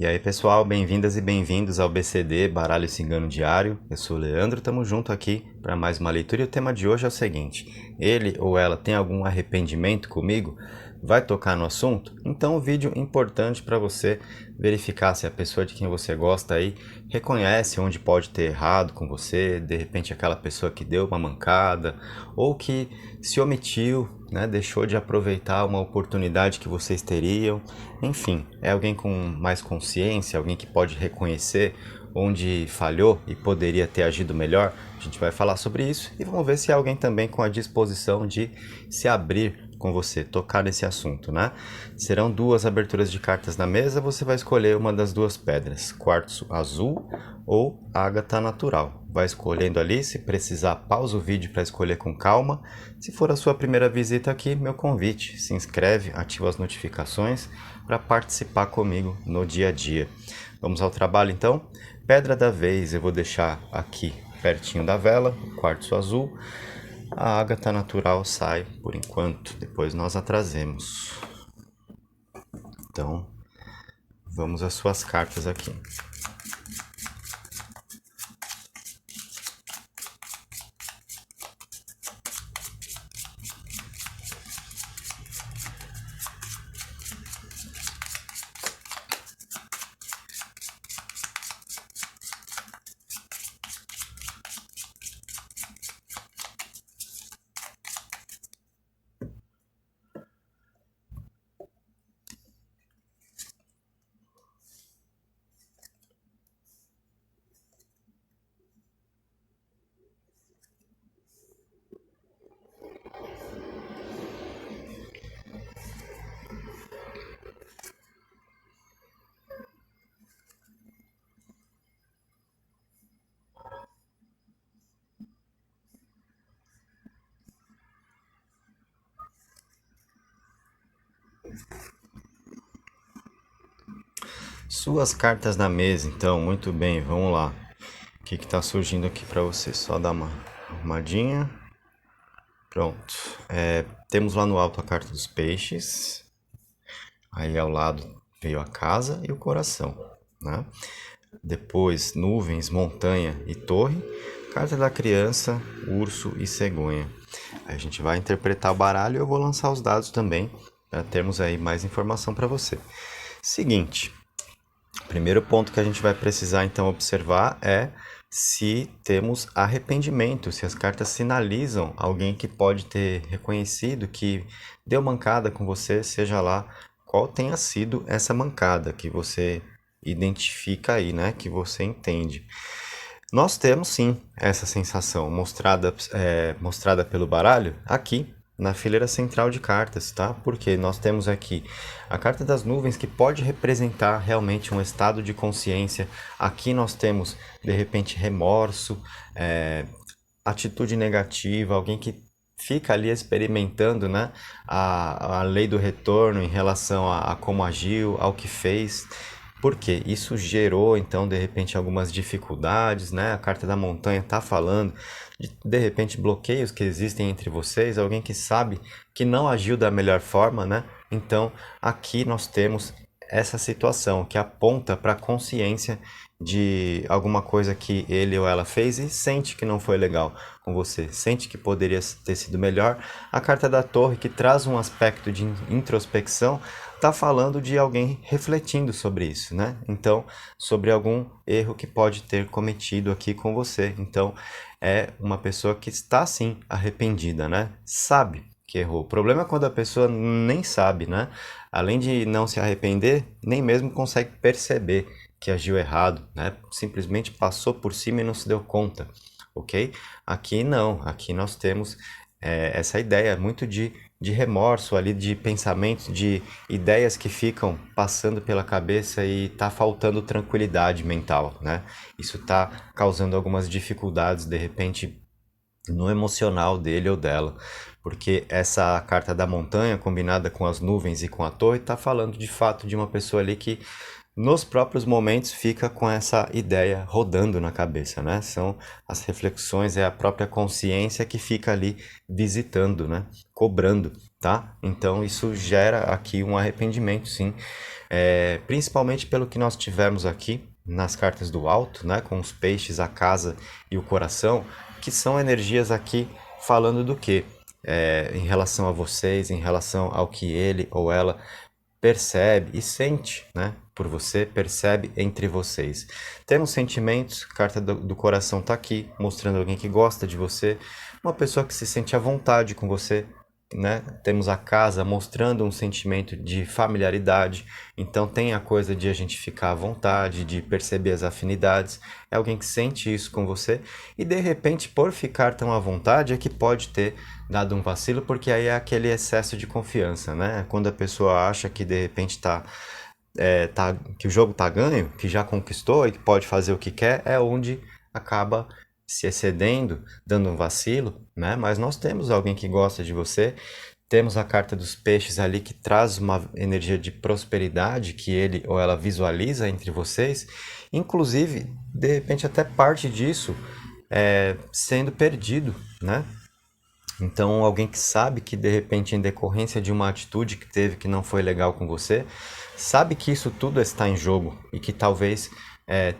E aí pessoal, bem-vindas e bem-vindos ao BCD Baralho Cigano Diário. Eu sou o Leandro, estamos junto aqui para mais uma leitura e o tema de hoje é o seguinte: ele ou ela tem algum arrependimento comigo? Vai tocar no assunto? Então, um vídeo importante para você verificar se a pessoa de quem você gosta aí reconhece onde pode ter errado com você, de repente aquela pessoa que deu uma mancada ou que se omitiu, né, deixou de aproveitar uma oportunidade que vocês teriam. Enfim, é alguém com mais consciência, alguém que pode reconhecer onde falhou e poderia ter agido melhor. A gente vai falar sobre isso e vamos ver se é alguém também com a disposição de se abrir com você, tocar nesse assunto, né? Serão duas aberturas de cartas na mesa, você vai escolher uma das duas pedras, quartzo azul ou ágata natural. Vai escolhendo ali, se precisar pausa o vídeo para escolher com calma. Se for a sua primeira visita aqui, meu convite, se inscreve, ativa as notificações para participar comigo no dia a dia. Vamos ao trabalho então? Pedra da vez eu vou deixar aqui pertinho da vela, quartzo azul. A ágata natural sai por enquanto, depois nós a trazemos. Então, vamos às suas cartas aqui. Suas cartas na mesa, então, muito bem, vamos lá. O que está surgindo aqui para você? Só dar uma arrumadinha. Pronto. Temos lá no alto a carta dos peixes. Aí ao lado veio a casa e o coração, né? Depois, nuvens, montanha e torre. Carta da criança, urso e cegonha. Aí a gente vai interpretar o baralho e eu vou lançar os dados também, para termos aí mais informação para você. Seguinte, primeiro ponto que a gente vai precisar então observar é se temos arrependimento, se as cartas sinalizam alguém que pode ter reconhecido que deu mancada com você, seja lá qual tenha sido essa mancada que você identifica aí, né, que você entende. Nós temos sim essa sensação mostrada pelo baralho aqui na fileira central de cartas, tá? Porque nós temos aqui a carta das nuvens que pode representar realmente um estado de consciência. Aqui nós temos de repente remorso, atitude negativa, alguém que fica ali experimentando, né, a lei do retorno em relação a como agiu, ao que fez. Porque isso gerou, então, de repente, algumas dificuldades, né? A carta da montanha está falando de repente, bloqueios que existem entre vocês, alguém que sabe que não agiu da melhor forma, né? Então, aqui nós temos essa situação que aponta para a consciência de alguma coisa que ele ou ela fez e sente que não foi legal com você, sente que poderia ter sido melhor. A carta da torre, que traz um aspecto de introspecção, está falando de alguém refletindo sobre isso, né? Então, sobre algum erro que pode ter cometido aqui com você. Então, é uma pessoa que está sim arrependida, né? Sabe que errou. O problema é quando a pessoa nem sabe, né? Além de não se arrepender, nem mesmo consegue perceber que agiu errado, né? Simplesmente passou por cima e não se deu conta, ok? Aqui não, aqui nós temos essa ideia muito de remorso ali, de pensamento, de ideias que ficam passando pela cabeça e tá faltando tranquilidade mental, né? Isso tá causando algumas dificuldades, de repente, no emocional dele ou dela, porque essa carta da montanha combinada com as nuvens e com a torre está falando de fato de uma pessoa ali que nos próprios momentos fica com essa ideia rodando na cabeça, né? São as reflexões, é a própria consciência que fica ali visitando, né? Cobrando, tá? Então isso gera aqui um arrependimento, sim. Principalmente pelo que nós tivemos aqui nas cartas do alto, né? Com os peixes, a casa e o coração, que são energias aqui falando do quê? Em relação a vocês, em relação ao que ele ou ela percebe e sente, né? Por você, percebe entre vocês. Temos sentimentos, carta do coração está aqui, mostrando alguém que gosta de você, uma pessoa que se sente à vontade com você, né? Temos a casa mostrando um sentimento de familiaridade, então tem a coisa de a gente ficar à vontade, de perceber as afinidades, é alguém que sente isso com você e de repente por ficar tão à vontade é que pode ter dado um vacilo, porque aí é aquele excesso de confiança, né? Quando a pessoa acha que de repente que o jogo tá ganho, que já conquistou e que pode fazer o que quer, é onde acaba se excedendo, dando um vacilo, né? Mas nós temos alguém que gosta de você, temos a carta dos peixes ali que traz uma energia de prosperidade que ele ou ela visualiza entre vocês, inclusive, de repente até parte disso sendo perdido, né? Então, alguém que sabe que de repente, em decorrência de uma atitude que teve que não foi legal com você, sabe que isso tudo está em jogo e que talvez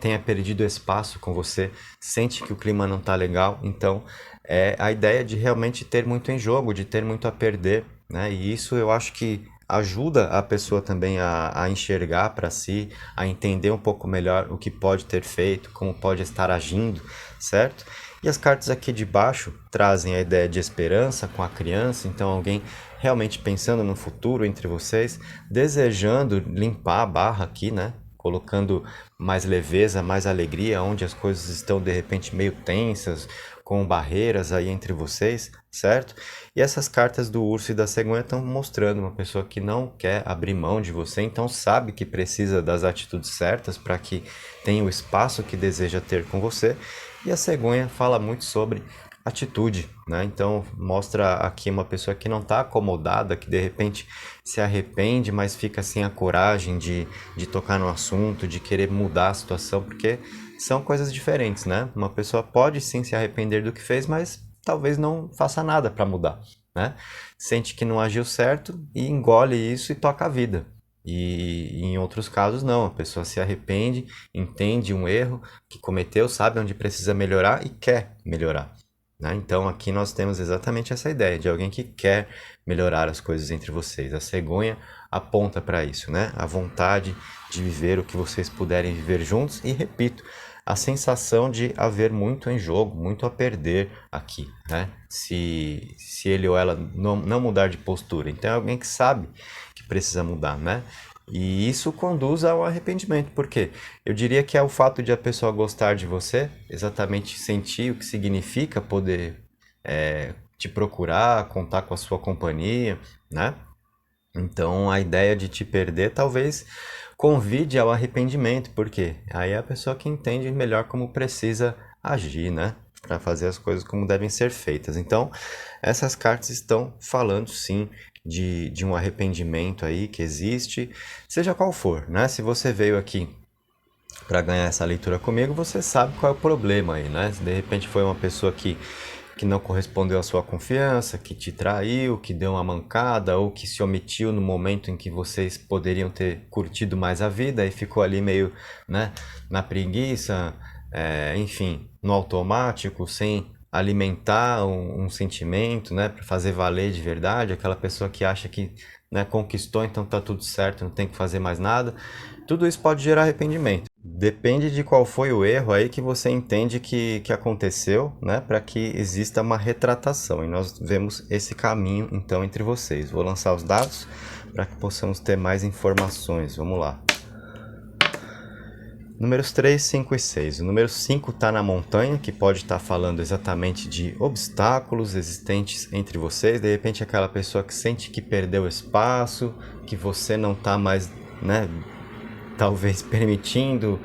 tenha perdido espaço com você, sente que o clima não está legal. Então, é a ideia de realmente ter muito em jogo, de ter muito a perder, né? E isso eu acho que ajuda a pessoa também a enxergar para si, a entender um pouco melhor o que pode ter feito, como pode estar agindo, certo? E as cartas aqui de baixo trazem a ideia de esperança com a criança, então alguém realmente pensando no futuro entre vocês, desejando limpar a barra aqui, né? Colocando mais leveza, mais alegria, onde as coisas estão de repente meio tensas, com barreiras aí entre vocês, certo? E essas cartas do urso e da cegonha estão mostrando uma pessoa que não quer abrir mão de você, então sabe que precisa das atitudes certas para que tenha o espaço que deseja ter com você. E a cegonha fala muito sobre atitude, né? Então mostra aqui uma pessoa que não está acomodada, que de repente se arrepende, mas fica sem a coragem de tocar no assunto, de querer mudar a situação, porque são coisas diferentes, né? Uma pessoa pode sim se arrepender do que fez, mas talvez não faça nada para mudar, né? Sente que não agiu certo e engole isso e toca a vida. E em outros casos não, a pessoa se arrepende, entende um erro que cometeu, sabe onde precisa melhorar e quer melhorar, né? Então aqui nós temos exatamente essa ideia de alguém que quer melhorar as coisas entre vocês. A cegonha aponta para isso, né? A vontade de viver o que vocês puderem viver juntos e, repito, a sensação de haver muito em jogo, muito a perder aqui, né? Se ele ou ela não mudar de postura. Então é alguém que sabe que precisa mudar, né? E isso conduz ao arrependimento, porque eu diria que é o fato de a pessoa gostar de você, exatamente sentir o que significa poder te procurar, contar com a sua companhia, né? Então a ideia de te perder talvez convide ao arrependimento, porque aí é a pessoa que entende melhor como precisa agir, né? Para fazer as coisas como devem ser feitas. Então, essas cartas estão falando sim de um arrependimento aí que existe, seja qual for, né? Se você veio aqui para ganhar essa leitura comigo, você sabe qual é o problema aí, né? Se de repente foi uma pessoa que não correspondeu à sua confiança, que te traiu, que deu uma mancada ou que se omitiu no momento em que vocês poderiam ter curtido mais a vida e ficou ali meio, né, na preguiça, enfim, no automático, sem alimentar um sentimento, né, para fazer valer de verdade, aquela pessoa que acha que, né, conquistou, então tá tudo certo, não tem que fazer mais nada. Tudo isso pode gerar arrependimento. Depende de qual foi o erro aí que você entende que aconteceu, né, para que exista uma retratação. E nós vemos esse caminho, então, entre vocês. Vou lançar os dados para que possamos ter mais informações. Vamos lá. Números 3, 5 e 6. O número 5 está na montanha, que pode estar falando exatamente de obstáculos existentes entre vocês. De repente, aquela pessoa que sente que perdeu espaço, que você não está mais, né, talvez permitindo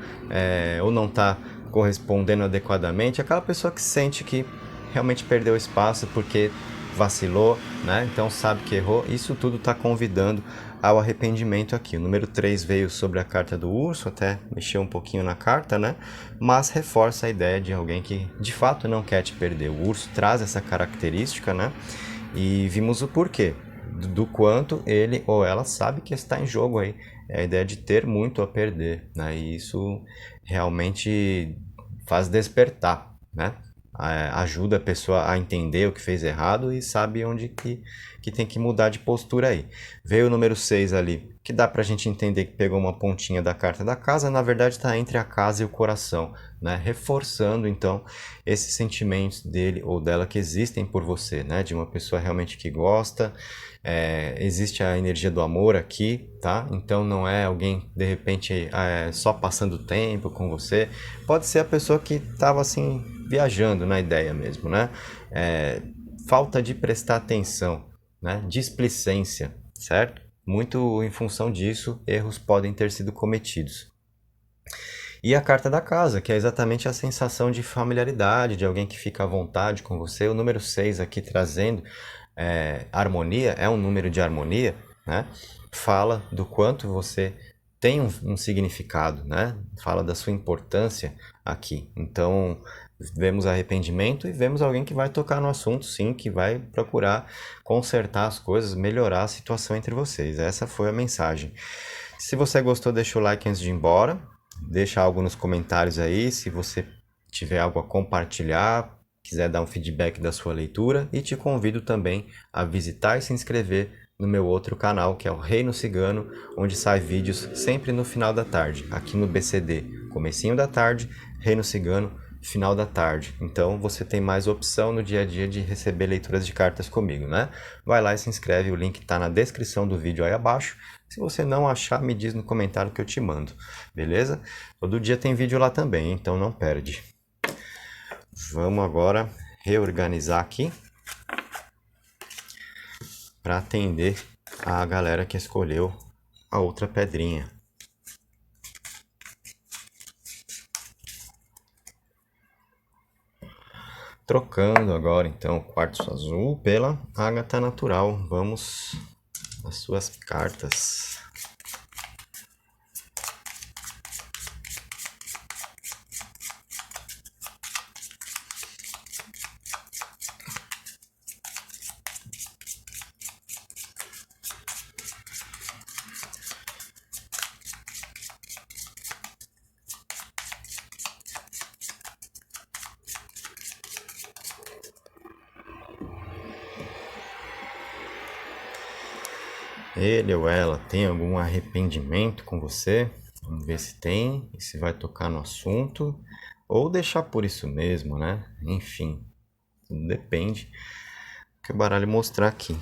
ou não está correspondendo adequadamente. Aquela pessoa que sente que realmente perdeu espaço porque vacilou, né? Então sabe que errou. Isso tudo está convidando ao arrependimento aqui. O número 3 veio sobre a carta do urso, até mexeu um pouquinho na carta, né? Mas reforça a ideia de alguém que de fato não quer te perder. O urso traz essa característica, né? E vimos o porquê, do quanto ele ou ela sabe que está em jogo aí. É a ideia de ter muito a perder, né? E isso realmente faz despertar, né? Ajuda a pessoa a entender o que fez errado e sabe onde que tem que mudar de postura aí. Veio o número 6 ali, que dá pra gente entender que pegou uma pontinha da carta da casa, na verdade está entre a casa e o coração, né? Reforçando então esses sentimentos dele ou dela que existem por você, né? De uma pessoa realmente que gosta. Existe a energia do amor aqui, tá? Então não é alguém de repente só passando tempo com você. Pode ser a pessoa que estava assim viajando na ideia mesmo, né? Falta de prestar atenção, né? Displicência, certo? Muito em função disso, erros podem ter sido cometidos. E a carta da casa, que é exatamente a sensação de familiaridade, de alguém que fica à vontade com você. O número 6 aqui trazendo harmonia, é um número de harmonia, né? Fala do quanto você tem um significado, né? Fala da sua importância aqui. Então, vemos arrependimento e vemos alguém que vai tocar no assunto, sim, que vai procurar consertar as coisas, melhorar a situação entre vocês. Essa foi a mensagem. Se você gostou, deixa o like antes de ir embora. Deixa algo nos comentários aí, se você tiver algo a compartilhar, quiser dar um feedback da sua leitura. E te convido também a visitar e se inscrever no meu outro canal, que é o Reino Cigano, onde sai vídeos sempre no final da tarde. Aqui no BCD, comecinho da tarde, Reino Cigano, final da tarde. Então você tem mais opção no dia a dia de receber leituras de cartas comigo, né? Vai lá e se inscreve, o link está na descrição do vídeo aí abaixo. Se você não achar, me diz no comentário que eu te mando, beleza? Todo dia tem vídeo lá também, então não perde. Vamos agora reorganizar aqui para atender a galera que escolheu a outra pedrinha. Trocando agora então o quartzo azul pela ágata natural. Vamos às suas cartas. Ele ou ela tem algum arrependimento com você? Vamos ver se tem e se vai tocar no assunto. Ou deixar por isso mesmo, né? Enfim, tudo depende do que o baralho mostrar aqui.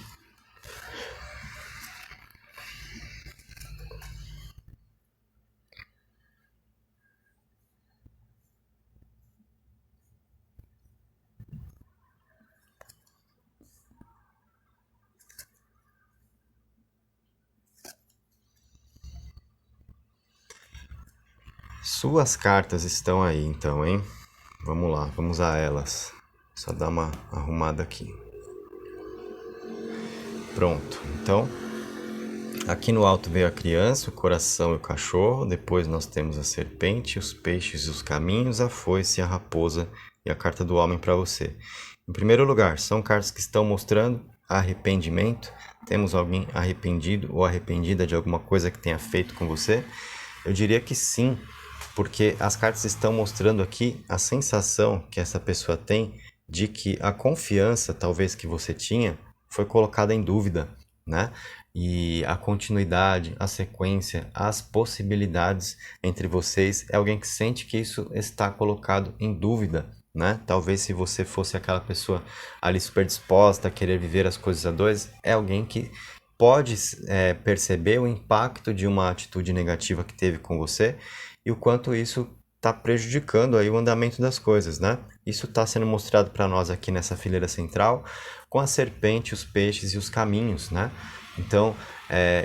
Suas cartas estão aí então, hein? Vamos lá, vamos a elas. Só dar uma arrumada aqui. Pronto, então aqui no alto veio a criança, o coração e o cachorro. Depois nós temos a serpente, os peixes e os caminhos, a foice, a raposa e a carta do homem para você. Em primeiro lugar, são cartas que estão mostrando arrependimento. Temos alguém arrependido ou arrependida de alguma coisa que tenha feito com você? Eu diria que sim, porque as cartas estão mostrando aqui a sensação que essa pessoa tem de que a confiança, talvez, que você tinha, foi colocada em dúvida, né? E a continuidade, a sequência, as possibilidades entre vocês, é alguém que sente que isso está colocado em dúvida, né? Talvez se você fosse aquela pessoa ali super disposta a querer viver as coisas a dois, é alguém que pode perceber o impacto de uma atitude negativa que teve com você e o quanto isso está prejudicando aí o andamento das coisas, né? Isso está sendo mostrado para nós aqui nessa fileira central com a serpente, os peixes e os caminhos, né? Então,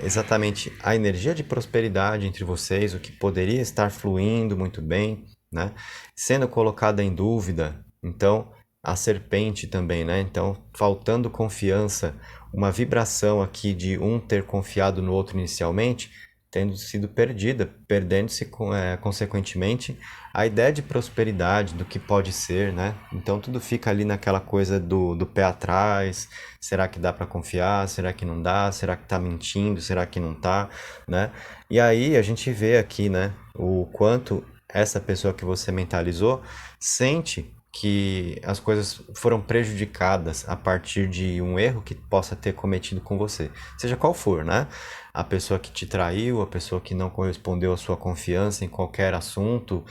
exatamente a energia de prosperidade entre vocês, o que poderia estar fluindo muito bem, né? Sendo colocada em dúvida. Então, a serpente também, né? Então, faltando confiança uma vibração aqui de um ter confiado no outro inicialmente, tendo sido perdida, perdendo-se consequentemente a ideia de prosperidade, do que pode ser, né? Então tudo fica ali naquela coisa do pé atrás, será que dá para confiar, será que não dá, será que tá mentindo, será que não tá, né? E aí a gente vê aqui, né, o quanto essa pessoa que você mentalizou sente que as coisas foram prejudicadas a partir de um erro que possa ter cometido com você, seja qual for, né? A pessoa que te traiu, a pessoa que não correspondeu à sua confiança em qualquer assunto,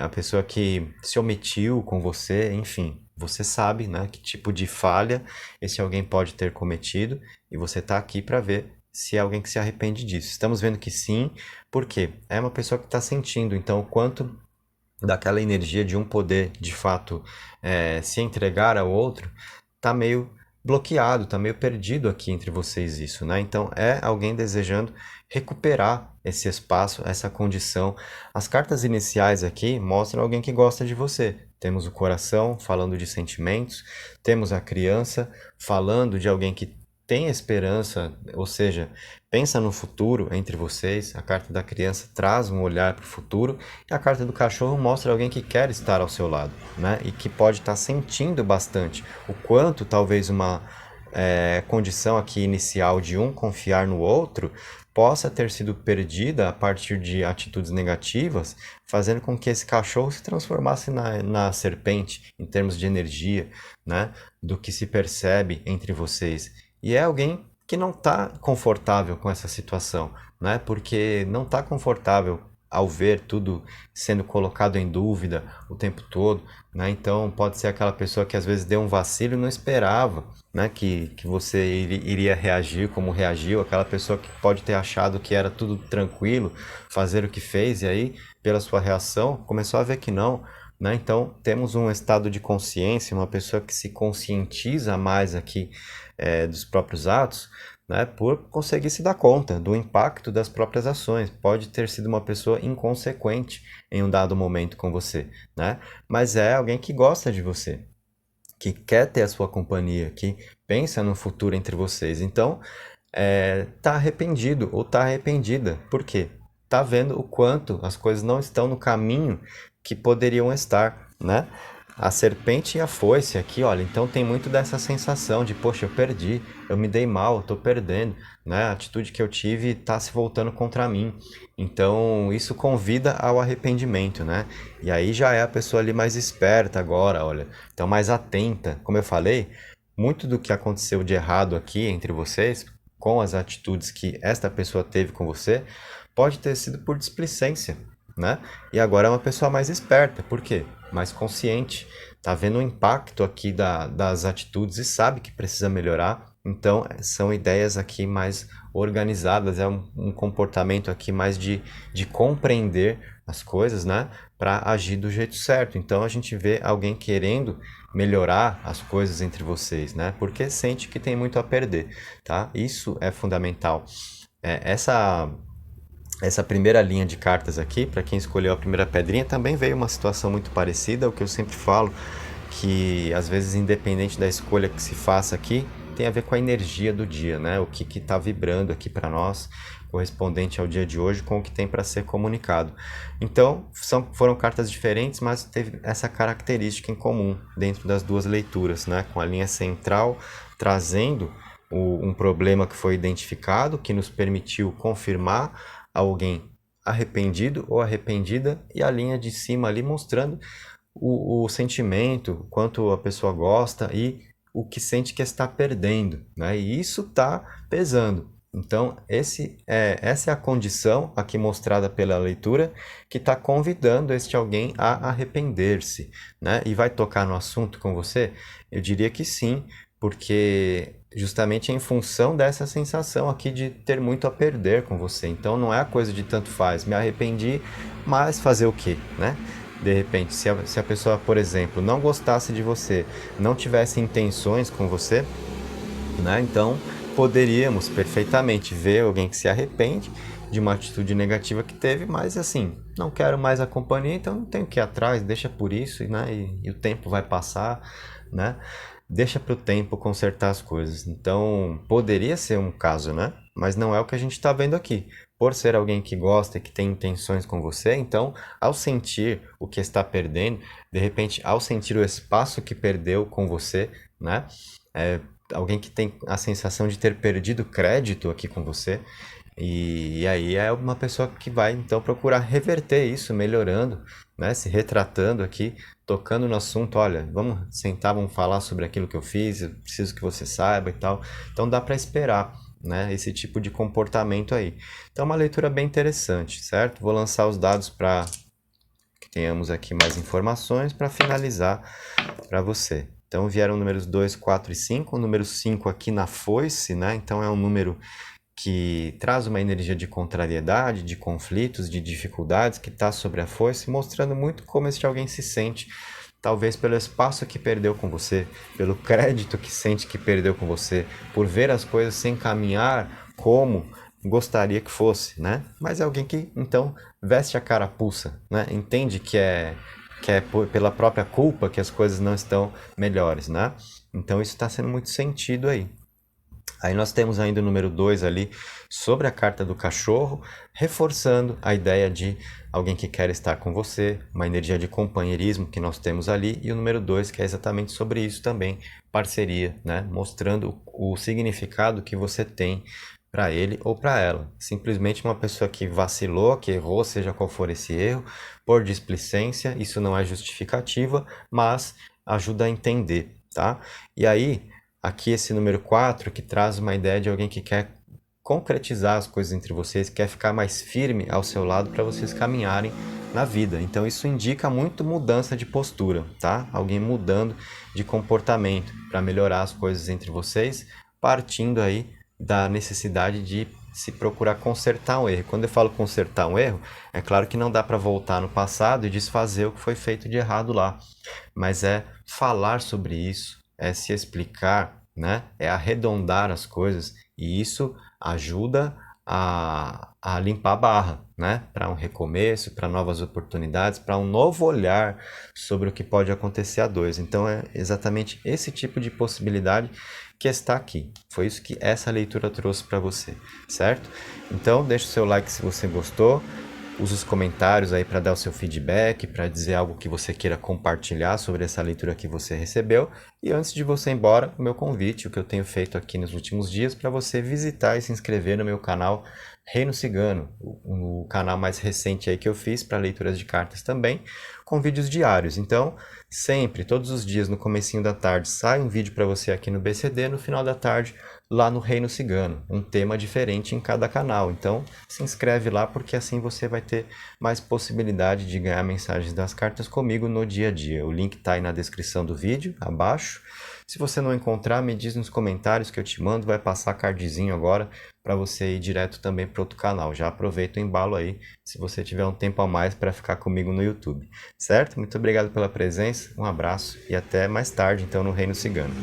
a pessoa que se omitiu com você, enfim, você sabe, né, que tipo de falha esse alguém pode ter cometido e você está aqui para ver se é alguém que se arrepende disso. Estamos vendo que sim, porque é uma pessoa que está sentindo, então o quanto daquela energia de um poder de fato se entregar ao outro, tá meio bloqueado, tá meio perdido aqui entre vocês isso, né? Então é alguém desejando recuperar esse espaço, essa condição. As cartas iniciais aqui mostram alguém que gosta de você. Temos o coração falando de sentimentos, temos a criança falando de alguém que tem esperança, ou seja, pensa no futuro entre vocês. A carta da criança traz um olhar para o futuro e a carta do cachorro mostra alguém que quer estar ao seu lado, né? E que pode estar sentindo bastante o quanto talvez uma condição aqui inicial de um confiar no outro possa ter sido perdida a partir de atitudes negativas, fazendo com que esse cachorro se transformasse na serpente em termos de energia, né? Do que se percebe entre vocês. E é alguém que não está confortável com essa situação, né? Porque não está confortável ao ver tudo sendo colocado em dúvida o tempo todo, né? Então pode ser aquela pessoa que às vezes deu um vacilo e não esperava, né? Que você iria reagir como reagiu, aquela pessoa que pode ter achado que era tudo tranquilo, fazer o que fez e aí, pela sua reação, começou a ver que não, né? Então temos um estado de consciência, uma pessoa que se conscientiza mais aqui dos próprios atos, né, por conseguir se dar conta do impacto das próprias ações. Pode ter sido uma pessoa inconsequente em um dado momento com você, né? Mas é alguém que gosta de você, que quer ter a sua companhia, que pensa no futuro entre vocês. Então, tá arrependido ou tá arrependida. Por quê? Tá vendo o quanto as coisas não estão no caminho que poderiam estar, né? A serpente e a foice aqui, olha, então tem muito dessa sensação de, poxa, eu perdi, eu me dei mal, eu tô perdendo, né? A atitude que eu tive tá se voltando contra mim. Então, isso convida ao arrependimento, né? E aí já é a pessoa ali mais esperta agora, olha, então mais atenta. Como eu falei, muito do que aconteceu de errado aqui entre vocês, com as atitudes que esta pessoa teve com você, pode ter sido por displicência, né? E agora é uma pessoa mais esperta. Por quê? Mais consciente. Tá vendo o impacto aqui das atitudes e sabe que precisa melhorar. Então, são ideias aqui mais organizadas, é um comportamento aqui mais de compreender as coisas, né? Para agir do jeito certo. Então, a gente vê alguém querendo melhorar as coisas entre vocês, né? Porque sente que tem muito a perder, tá? Isso é fundamental. Essa primeira linha de cartas aqui, para quem escolheu a primeira pedrinha, também veio uma situação muito parecida, o que eu sempre falo, que às vezes independente da escolha que se faça aqui, tem a ver com a energia do dia, né? O que está vibrando aqui para nós, correspondente ao dia de hoje, com o que tem para ser comunicado. Então, foram cartas diferentes, mas teve essa característica em comum dentro das duas leituras, né? Com a linha central trazendo um problema que foi identificado, que nos permitiu confirmar alguém arrependido ou arrependida, e a linha de cima ali mostrando o sentimento, quanto a pessoa gosta e o que sente que está perdendo, né? E isso está pesando. Então, essa é a condição aqui mostrada pela leitura que está convidando este alguém a arrepender-se, né? E vai tocar no assunto com você? Eu diria que sim, porque justamente é em função dessa sensação aqui de ter muito a perder com você. Então não é a coisa de tanto faz, me arrependi, mas fazer o quê, né? De repente, se a pessoa, por exemplo, não gostasse de você, não tivesse intenções com você, né? Então poderíamos perfeitamente ver alguém que se arrepende de uma atitude negativa que teve, mas assim, não quero mais a companhia, então não tenho que ir atrás, deixa por isso, né? E o tempo vai passar, né? deixa para o tempo consertar as coisas. Então, poderia ser um caso, né? Mas não é o que a gente está vendo aqui. Por ser alguém que gosta e que tem intenções com você, então, ao sentir o que está perdendo, de repente, ao sentir o espaço que perdeu com você, né? É, alguém que tem a sensação de ter perdido crédito aqui com você, e aí é uma pessoa que vai então procurar reverter isso, melhorando, né? Se retratando aqui, tocando no assunto. Olha, vamos sentar, vamos falar sobre aquilo que eu fiz, eu preciso que você saiba e tal. Então dá para esperar, né? Esse tipo de comportamento aí. Então é uma leitura bem interessante, certo? Vou lançar os dados para que tenhamos aqui mais informações para finalizar para você. Então vieram números 2, 4 e 5. O número 5 aqui na foice, né? Então é um número que traz uma energia de contrariedade, de conflitos, de dificuldades que está sobre a foice, mostrando muito como este alguém se sente, talvez pelo espaço que perdeu com você, pelo crédito que sente que perdeu com você, por ver as coisas sem caminhar como gostaria que fosse, né? Mas é alguém que então veste a carapuça, né? Entende que é pela própria culpa que as coisas não estão melhores, né? Então isso está sendo muito sentido aí. Aí nós temos ainda o número 2 ali sobre a carta do cachorro, reforçando a ideia de alguém que quer estar com você, uma energia de companheirismo que nós temos ali, e o número 2 que é exatamente sobre isso também, parceria, né? Mostrando o significado que você tem para ele ou para ela. Simplesmente uma pessoa que vacilou, que errou, seja qual for esse erro, por displicência, isso não é justificativa, mas ajuda a entender, tá? E aí aqui esse número 4 que traz uma ideia de alguém que quer concretizar as coisas entre vocês, quer ficar mais firme ao seu lado para vocês caminharem na vida. Então isso indica muito mudança de postura, tá? Alguém mudando de comportamento para melhorar as coisas entre vocês, partindo aí da necessidade de se procurar consertar um erro. Quando eu falo consertar um erro, é claro que não dá para voltar no passado e desfazer o que foi feito de errado lá, mas é falar sobre isso, é se explicar, né? É arredondar as coisas e isso ajuda a limpar a barra, né? Para um recomeço, para novas oportunidades, para um novo olhar sobre o que pode acontecer a dois. Então é exatamente esse tipo de possibilidade que está aqui. Foi isso que essa leitura trouxe para você, certo? Então deixa o seu like se você gostou. Use os comentários aí para dar o seu feedback, para dizer algo que você queira compartilhar sobre essa leitura que você recebeu. E antes de você ir embora, o meu convite, o que eu tenho feito aqui nos últimos dias, para você visitar e se inscrever no meu canal Reino Cigano, o canal mais recente aí que eu fiz para leituras de cartas também, com vídeos diários. Então, sempre, todos os dias, no comecinho da tarde, sai um vídeo para você aqui no BCD, no final da tarde, lá no Reino Cigano, um tema diferente em cada canal. Então, se inscreve lá porque assim você vai ter mais possibilidade de ganhar mensagens das cartas comigo no dia a dia. O link está aí na descrição do vídeo, abaixo. Se você não encontrar, me diz nos comentários que eu te mando, vai passar cardzinho agora para você ir direto também para outro canal. Já aproveita o embalo aí, se você tiver um tempo a mais para ficar comigo no YouTube, certo? Muito obrigado pela presença, um abraço e até mais tarde então no Reino Cigano.